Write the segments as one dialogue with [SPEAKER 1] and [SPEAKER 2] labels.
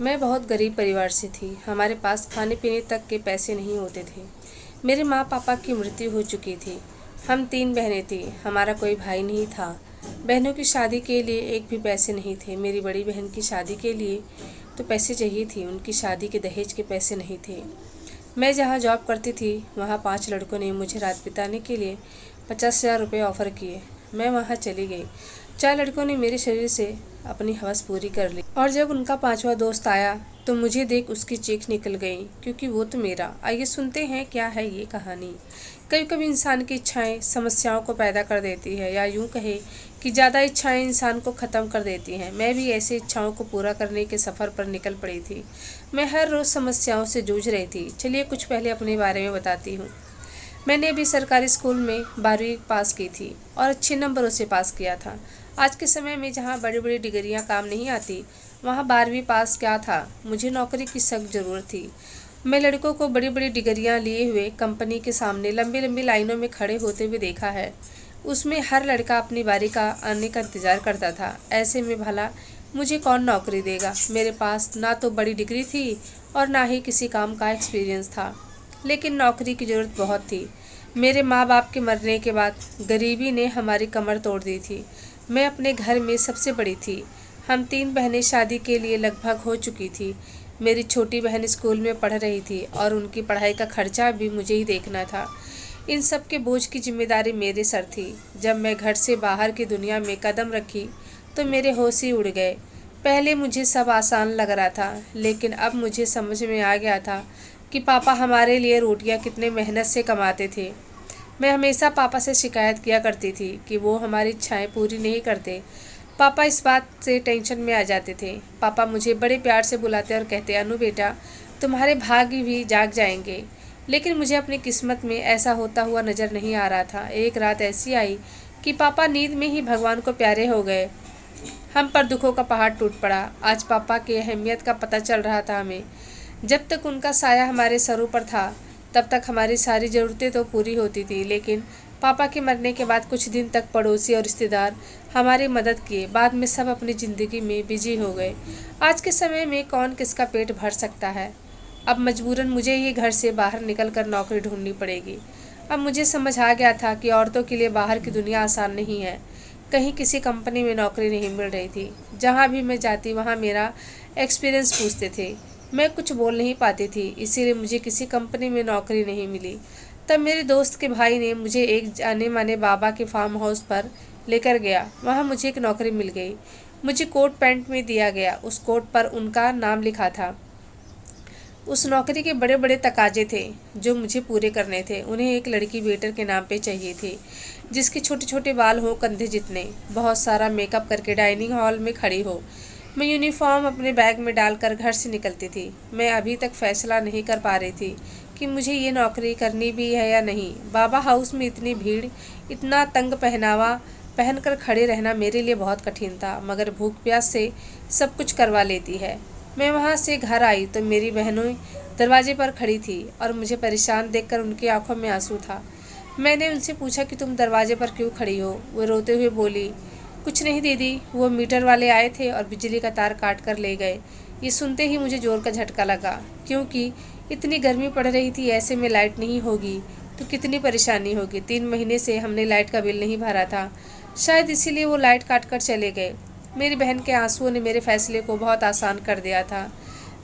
[SPEAKER 1] मैं बहुत गरीब परिवार से थी। हमारे पास खाने पीने तक के पैसे नहीं होते थे। मेरे माँ पापा की मृत्यु हो चुकी थी। हम 3 बहनें थीं। हमारा कोई भाई नहीं था। बहनों की शादी के लिए एक भी पैसे नहीं थे। मेरी बड़ी बहन की शादी के लिए तो पैसे चाहिए थी, उनकी शादी के दहेज के पैसे नहीं थे। मैं जहाँ जॉब करती थी वहाँ 5 लड़कों ने मुझे रात बिताने के लिए 50,000 रुपये ऑफ़र किए। मैं वहाँ चली गई। 4 लड़कों ने मेरे शरीर से अपनी हवस पूरी कर ली और जब उनका 5वां दोस्त आया तो मुझे देख उसकी चीख निकल गई, क्योंकि वो तो मेरा। आइए सुनते हैं क्या है ये कहानी। कभी कभी इंसान की इच्छाएं समस्याओं को पैदा कर देती है, या यूं कहे कि ज़्यादा इच्छाएं इंसान को ख़त्म कर देती हैं। मैं भी ऐसी इच्छाओं को पूरा करने के सफ़र पर निकल पड़ी थी। मैं हर रोज़ समस्याओं से जूझ रही थी। चलिए कुछ पहले अपने बारे में बताती हूँ। मैंने अभी सरकारी स्कूल में 12वीं पास की थी और अच्छे नंबरों से पास किया था। आज के समय में जहाँ बड़ी बड़ी डिग्रियाँ काम नहीं आती, वहाँ 12वीं पास क्या था। मुझे नौकरी की सख्त ज़रूरत थी। मैं लड़कों को बड़ी बड़ी डिग्रियाँ लिए हुए कंपनी के सामने लंबी लंबी लाइनों में खड़े होते हुए देखा है। उसमें हर लड़का अपनी बारी का आने का इंतज़ार करता था। ऐसे में भला मुझे कौन नौकरी देगा। मेरे पास ना तो बड़ी डिग्री थी और ना ही किसी काम का एक्सपीरियंस था, लेकिन नौकरी की ज़रूरत बहुत थी। मेरे माँ बाप के मरने के बाद गरीबी ने हमारी कमर तोड़ दी थी। मैं अपने घर में सबसे बड़ी थी। हम 3 बहनें शादी के लिए लगभग हो चुकी थी। मेरी छोटी बहन स्कूल में पढ़ रही थी और उनकी पढ़ाई का खर्चा भी मुझे ही देखना था। इन सब के बोझ की जिम्मेदारी मेरे सर थी। जब मैं घर से बाहर की दुनिया में कदम रखी तो मेरे होश ही उड़ गए। पहले मुझे सब आसान लग रहा था, लेकिन अब मुझे समझ में आ गया था कि पापा हमारे लिए रोटियां कितने मेहनत से कमाते थे। मैं हमेशा पापा से शिकायत किया करती थी कि वो हमारी इच्छाएं पूरी नहीं करते। पापा इस बात से टेंशन में आ जाते थे। पापा मुझे बड़े प्यार से बुलाते और कहते, अनु बेटा, तुम्हारे भाग्य भी जाग जाएंगे। लेकिन मुझे अपनी किस्मत में ऐसा होता हुआ नज़र नहीं आ रहा था। एक रात ऐसी आई कि पापा नींद में ही भगवान को प्यारे हो गए। हम पर दुखों का पहाड़ टूट पड़ा। आज पापा की अहमियत का पता चल रहा था हमें। जब तक उनका साया हमारे सरों पर था तब तक हमारी सारी ज़रूरतें तो पूरी होती थी, लेकिन पापा के मरने के बाद कुछ दिन तक पड़ोसी और रिश्तेदार हमारी मदद किए। बाद में सब अपनी ज़िंदगी में बिजी हो गए। आज के समय में कौन किसका पेट भर सकता है। अब मजबूरन मुझे ही घर से बाहर निकल कर नौकरी ढूंढनी पड़ेगी। अब मुझे समझ आ गया था कि औरतों के लिए बाहर की दुनिया आसान नहीं है। कहीं किसी कंपनी में नौकरी नहीं मिल रही थी। जहाँ भी मैं जाती वहाँ मेरा एक्सपीरियंस पूछते थे। मैं कुछ बोल नहीं पाती थी, इसीलिए मुझे किसी कंपनी में नौकरी नहीं मिली। तब मेरे दोस्त के भाई ने मुझे एक जाने माने बाबा के फार्म हाउस पर लेकर गया। वहाँ मुझे एक नौकरी मिल गई। मुझे कोट पैंट में दिया गया। उस कोट पर उनका नाम लिखा था। उस नौकरी के बड़े बड़े तकाजे थे जो मुझे पूरे करने थे। उन्हें एक लड़की वेटर के नाम पे चाहिए थी, जिसके छोटे छोटे बाल हो कंधे जितने, बहुत सारा मेकअप करके डाइनिंग हॉल में खड़ी हो। मैं यूनिफॉर्म अपने बैग में डालकर घर से निकलती थी। मैं अभी तक फैसला नहीं कर पा रही थी कि मुझे ये नौकरी करनी भी है या नहीं। बाबा हाउस में इतनी भीड़, इतना तंग पहनावा पहनकर खड़े रहना मेरे लिए बहुत कठिन था, मगर भूख प्यास से सब कुछ करवा लेती है। मैं वहाँ से घर आई तो मेरी बहनों दरवाजे पर खड़ी थी और मुझे परेशान देखकर उनकी आंखों में आंसू था। मैंने उनसे पूछा कि तुम दरवाजे पर क्यों खड़ी हो। वो रोते हुए बोली, कुछ नहीं दीदी, वो मीटर वाले आए थे और बिजली का तार काट कर ले गए। ये सुनते ही मुझे जोर का झटका लगा, क्योंकि इतनी गर्मी पड़ रही थी। ऐसे में लाइट नहीं होगी तो कितनी परेशानी होगी। 3 महीने से हमने लाइट का बिल नहीं भरा था, शायद इसीलिए वो लाइट काट कर चले गए। मेरी बहन के आंसुओं ने मेरे फैसले को बहुत आसान कर दिया था।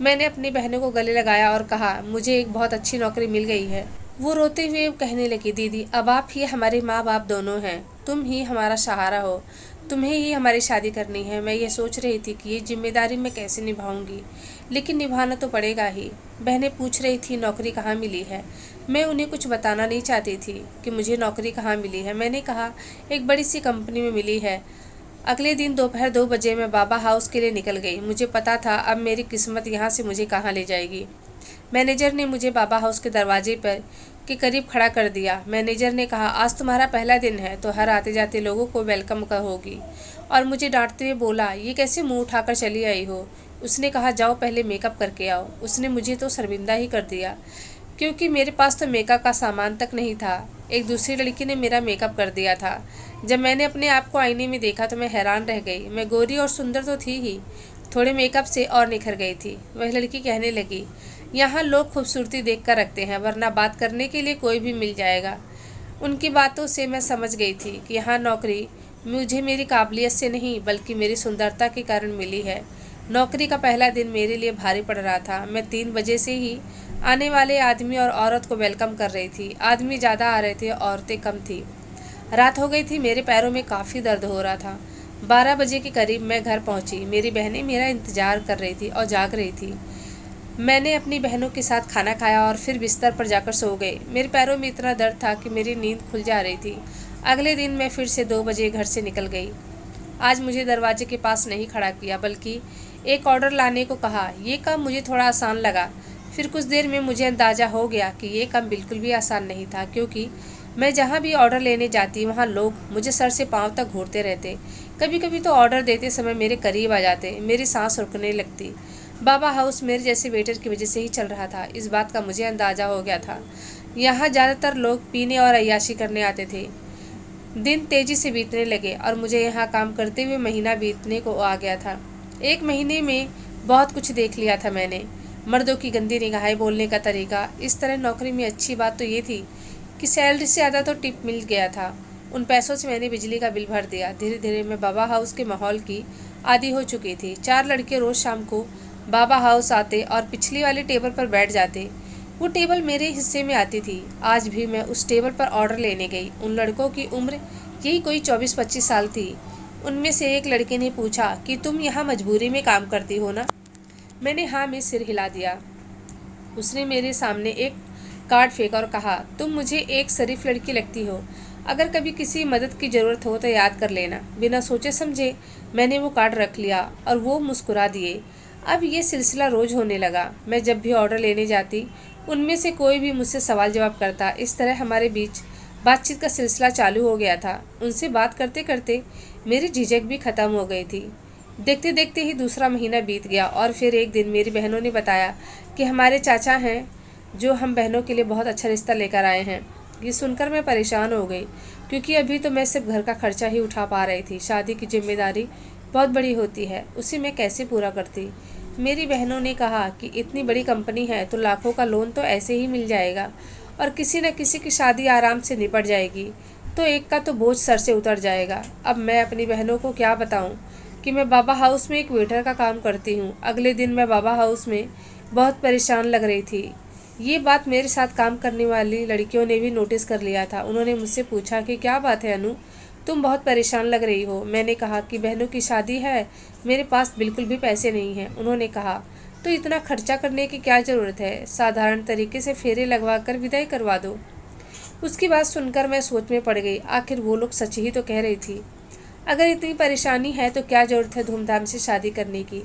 [SPEAKER 1] मैंने अपनी बहनों को गले लगाया और कहा, मुझे एक बहुत अच्छी नौकरी मिल गई है। वो रोते हुए कहने लगी, दीदी, अब आप ही हमारे माँ बाप दोनों हैं। तुम ही हमारा सहारा हो। तुम्हें ही हमारी शादी करनी है। मैं ये सोच रही थी कि ये जिम्मेदारी मैं कैसे निभाऊंगी, लेकिन निभाना तो पड़ेगा ही। बहनें पूछ रही थी नौकरी कहाँ मिली है। मैं उन्हें कुछ बताना नहीं चाहती थी कि मुझे नौकरी कहाँ मिली है। मैंने कहा, एक बड़ी सी कंपनी में मिली है। अगले दिन दोपहर 2 बजे मैं बाबा हाउस के लिए निकल गई। मुझे पता था अब मेरी किस्मत यहाँ से मुझे कहाँ ले जाएगी। मैनेजर ने मुझे बाबा हाउस के दरवाजे पर के करीब खड़ा कर दिया। मैनेजर ने कहा, आज तुम्हारा पहला दिन है तो हर आते जाते लोगों को वेलकम होगी। और मुझे डांटते हुए बोला, ये कैसे मुंह उठाकर चली आई हो। उसने कहा, जाओ पहले मेकअप करके आओ। उसने मुझे तो शर्मिंदा ही कर दिया, क्योंकि मेरे पास तो मेकअप का सामान तक नहीं था। एक दूसरी लड़की ने मेरा मेकअप कर दिया था। जब मैंने अपने आप को आईने में देखा तो मैं हैरान रह गई। मैं गोरी और सुंदर तो थी ही, थोड़े मेकअप से और निखर गई थी। वह लड़की कहने लगी, यहाँ लोग खूबसूरती देख कर रखते हैं, वरना बात करने के लिए कोई भी मिल जाएगा। उनकी बातों से मैं समझ गई थी कि यहाँ नौकरी मुझे मेरी काबिलियत से नहीं बल्कि मेरी सुंदरता के कारण मिली है। नौकरी का पहला दिन मेरे लिए भारी पड़ रहा था। मैं 3 बजे से ही आने वाले आदमी और औरत को वेलकम कर रही थी। आदमी ज़्यादा आ रहे थे, औरतें कम थी। रात हो गई थी, मेरे पैरों में काफ़ी दर्द हो रहा था। 12 बजे के करीब मैं घर पहुंची। मेरी बहनें मेरा इंतज़ार कर रही थी और जाग रही थी। मैंने अपनी बहनों के साथ खाना खाया और फिर बिस्तर पर जाकर सो गई। मेरे पैरों में इतना दर्द था कि मेरी नींद खुल जा रही थी। अगले दिन मैं फिर से 2 बजे घर से निकल गई। आज मुझे दरवाजे के पास नहीं खड़ा किया बल्कि एक ऑर्डर लाने को कहा। ये काम मुझे थोड़ा आसान लगा। फिर कुछ देर में मुझे अंदाज़ा हो गया कि ये काम बिल्कुल भी आसान नहीं था, क्योंकि मैं जहाँ भी ऑर्डर लेने जाती वहाँ लोग मुझे सर से पाँव तक घूरते रहते। कभी कभी तो ऑर्डर देते समय मेरे करीब आ जाते। मेरी सांस रुकने लगती। बाबा हाउस मेरे जैसे वेटर की वजह से ही चल रहा था, इस बात का मुझे अंदाज़ा हो गया था। यहाँ ज़्यादातर लोग पीने और अय्याशी करने आते थे। दिन तेज़ी से बीतने लगे और मुझे यहाँ काम करते हुए महीना बीतने को आ गया था। 1 महीने में बहुत कुछ देख लिया था मैंने। मर्दों की गंदी निगाहें, बोलने का तरीका। इस तरह नौकरी में अच्छी बात तो ये थी कि सैलरी से ज़्यादा तो टिप मिल गया था। उन पैसों से मैंने बिजली का बिल भर दिया। धीरे धीरे मैं बाबा हाउस के माहौल की आदी हो चुकी थी। 4 लड़के रोज़ शाम को बाबा हाउस आते और पिछली वाली टेबल पर बैठ जाते। वो टेबल मेरे हिस्से में आती थी। आज भी मैं उस टेबल पर ऑर्डर लेने गई। उन लड़कों की उम्र यही कोई 24-25 साल थी। उनमें से एक लड़के ने पूछा कि तुम यहाँ मजबूरी में काम करती हो ना? मैंने हाँ में सिर हिला दिया। उसने मेरे सामने एक कार्ड फेंका और कहा, तुम मुझे एक शरीफ लड़की लगती हो। अगर कभी किसी मदद की ज़रूरत हो तो याद कर लेना। बिना सोचे समझे मैंने वो कार्ड रख लिया और वो मुस्कुरा दिए। अब ये सिलसिला रोज़ होने लगा। मैं जब भी ऑर्डर लेने जाती उनमें से कोई भी मुझसे सवाल जवाब करता। इस तरह हमारे बीच बातचीत का सिलसिला चालू हो गया था। उनसे बात करते करते मेरी झिझक भी ख़त्म हो गई थी। देखते देखते ही दूसरा महीना बीत गया और फिर एक दिन मेरी बहनों ने बताया कि हमारे चाचा हैं जो हम बहनों के लिए बहुत अच्छा रिश्ता लेकर आए हैं। ये सुनकर मैं परेशान हो गई, क्योंकि अभी तो मैं सिर्फ घर का खर्चा ही उठा पा रही थी। शादी की जिम्मेदारी बहुत बड़ी होती है, उसे मैं कैसे पूरा करती। मेरी बहनों ने कहा कि इतनी बड़ी कंपनी है तो लाखों का लोन तो ऐसे ही मिल जाएगा और किसी न किसी की शादी आराम से निपट जाएगी, तो एक का तो बोझ सर से उतर जाएगा। अब मैं अपनी बहनों को क्या बताऊं कि मैं बाबा हाउस में एक वेटर का काम करती हूं। अगले दिन मैं बाबा हाउस में बहुत परेशान लग रही थी। ये बात मेरे साथ काम करने वाली लड़कियों ने भी नोटिस कर लिया था। उन्होंने मुझसे पूछा कि क्या बात है अनु, तुम बहुत परेशान लग रही हो। मैंने कहा कि बहनों की शादी है, मेरे पास बिल्कुल भी पैसे नहीं हैं। उन्होंने कहा, तो इतना खर्चा करने की क्या ज़रूरत है, साधारण तरीके से फेरे लगवा कर विदाई करवा दो। उसकी बात सुनकर मैं सोच में पड़ गई। आखिर वो लोग सच ही तो कह रही थी। अगर इतनी परेशानी है तो क्या ज़रूरत है धूमधाम से शादी करने की।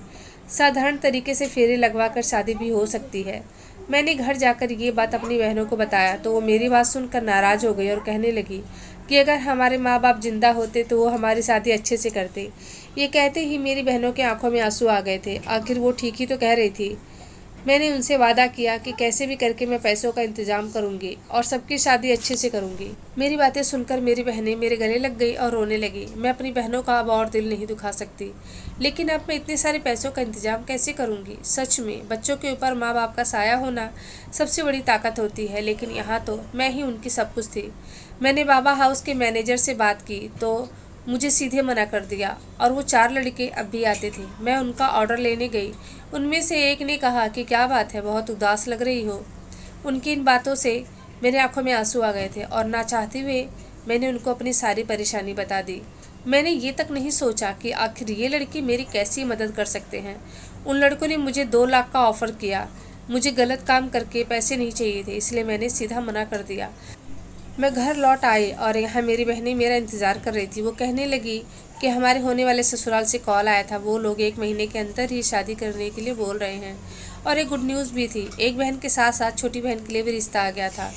[SPEAKER 1] साधारण तरीके से फेरे लगवा कर शादी भी हो सकती है। मैंने घर जाकर ये बात अपनी बहनों को बताया तो वो मेरी बात सुनकर नाराज़ हो गई और कहने लगी कि अगर हमारे माँ बाप जिंदा होते तो वो हमारी शादी अच्छे से करते। ये कहते ही मेरी बहनों के आंखों में आंसू आ गए थे। आखिर वो ठीक ही तो कह रही थी। मैंने उनसे वादा किया कि कैसे भी करके मैं पैसों का इंतजाम करूंगी और सबकी शादी अच्छे से करूंगी। मेरी बातें सुनकर मेरी बहनें मेरे गले लग गई और रोने लगी। मैं अपनी बहनों का अब और दिल नहीं दुखा सकती, लेकिन अब मैं इतने सारे पैसों का इंतजाम कैसे करूंगी। सच में बच्चों के ऊपर माँ बाप का साया होना सबसे बड़ी ताकत होती है, लेकिन यहाँ तो मैं ही उनकी सब कुछ थी। मैंने बाबा हाउस के मैनेजर से बात की तो मुझे सीधे मना कर दिया और वो 4 लड़के अब भी आते थे। मैं उनका ऑर्डर लेने गई। उनमें से एक ने कहा कि क्या बात है, बहुत उदास लग रही हो। उनकी इन बातों से मेरे आंखों में आंसू आ गए थे और ना चाहते हुए मैंने उनको अपनी सारी परेशानी बता दी। मैंने ये तक नहीं सोचा कि आखिर ये लड़के मेरी कैसी मदद कर सकते हैं। उन लड़कों ने मुझे 2 लाख का ऑफ़र किया। मुझे गलत काम करके पैसे नहीं चाहिए थे, इसलिए मैंने सीधा मना कर दिया। मैं घर लौट आई और यहाँ मेरी बहनें मेरा इंतज़ार कर रही थी। वो कहने लगी कि हमारे होने वाले ससुराल से कॉल आया था। वो लोग 1 महीने के अंदर ही शादी करने के लिए बोल रहे हैं और एक गुड न्यूज़ भी थी। एक बहन के साथ साथ छोटी बहन के लिए भी रिश्ता आ गया था।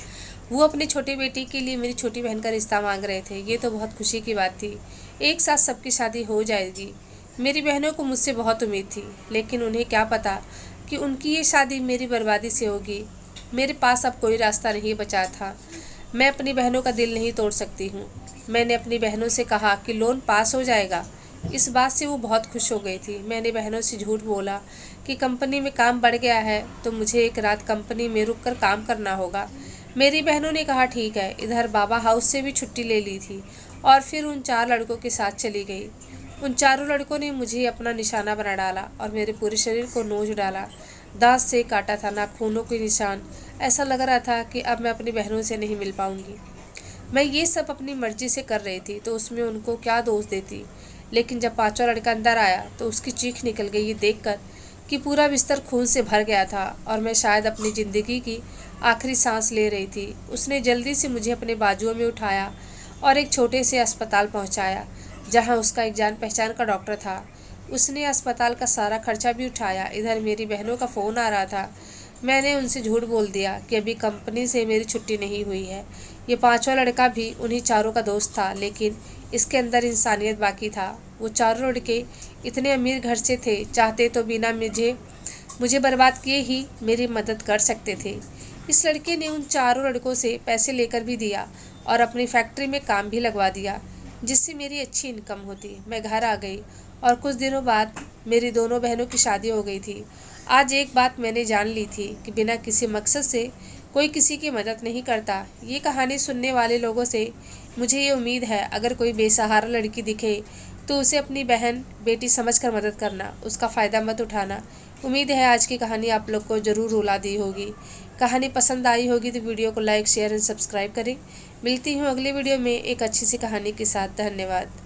[SPEAKER 1] वो अपनी छोटी बेटी के लिए मेरी छोटी बहन का रिश्ता मांग रहे थे। ये तो बहुत खुशी की बात थी। एक साथ सबकी शादी हो जाएगी। मेरी बहनों को मुझसे बहुत उम्मीद थी, लेकिन उन्हें क्या पता कि उनकी ये शादी मेरी बर्बादी से होगी। मेरे पास अब कोई रास्ता नहीं बचा था। मैं अपनी बहनों का दिल नहीं तोड़ सकती हूँ। मैंने अपनी बहनों से कहा कि लोन पास हो जाएगा, इस बात से वो बहुत खुश हो गई थी। मैंने बहनों से झूठ बोला कि कंपनी में काम बढ़ गया है तो मुझे एक रात कंपनी में रुककर काम करना होगा। मेरी बहनों ने कहा ठीक है। इधर बाबा हाउस से भी छुट्टी ले ली थी और फिर उन 4 लड़कों के साथ चली गई। उन चारों लड़कों ने मुझे अपना निशाना बना डाला और मेरे पूरे शरीर को नोच डाला। दांत से काटा था, नाखूनों के निशान। ऐसा लग रहा था कि अब मैं अपनी बहनों से नहीं मिल पाऊंगी। मैं ये सब अपनी मर्जी से कर रही थी तो उसमें उनको क्या दोष देती। लेकिन जब 5वां लड़का अंदर आया तो उसकी चीख निकल गई, ये देखकर कि पूरा बिस्तर खून से भर गया था और मैं शायद अपनी ज़िंदगी की आखिरी सांस ले रही थी। उसने जल्दी से मुझे अपने बाजुओं में उठाया और एक छोटे से अस्पताल पहुंचाया, जहां उसका एक जान पहचान का डॉक्टर था। उसने अस्पताल का सारा खर्चा भी उठाया। इधर मेरी बहनों का फ़ोन आ रहा था। मैंने उनसे झूठ बोल दिया कि अभी कंपनी से मेरी छुट्टी नहीं हुई है। ये 5वां लड़का भी उन्हीं चारों का दोस्त था, लेकिन इसके अंदर इंसानियत बाकी था। वो चारों लड़के इतने अमीर घर से थे, चाहते तो बिना मुझे बर्बाद किए ही मेरी मदद कर सकते थे। इस लड़के ने उन चारों लड़कों से पैसे लेकर भी दिया और अपनी फैक्ट्री में काम भी लगवा दिया, जिससे मेरी अच्छी इनकम होती। मैं घर आ गई और कुछ दिनों बाद मेरी दोनों बहनों की शादी हो गई थी। आज एक बात मैंने जान ली थी कि बिना किसी मकसद से कोई किसी की मदद नहीं करता। ये कहानी सुनने वाले लोगों से मुझे ये उम्मीद है, अगर कोई बेसहारा लड़की दिखे तो उसे अपनी बहन बेटी समझकर मदद करना, उसका फ़ायदा मत उठाना। उम्मीद है आज की कहानी आप लोग को ज़रूर रुला दी होगी। कहानी पसंद आई होगी तो वीडियो को लाइक, शेयर एंड सब्सक्राइब करें। मिलती हूँ अगले वीडियो में एक अच्छी सी कहानी के साथ। धन्यवाद।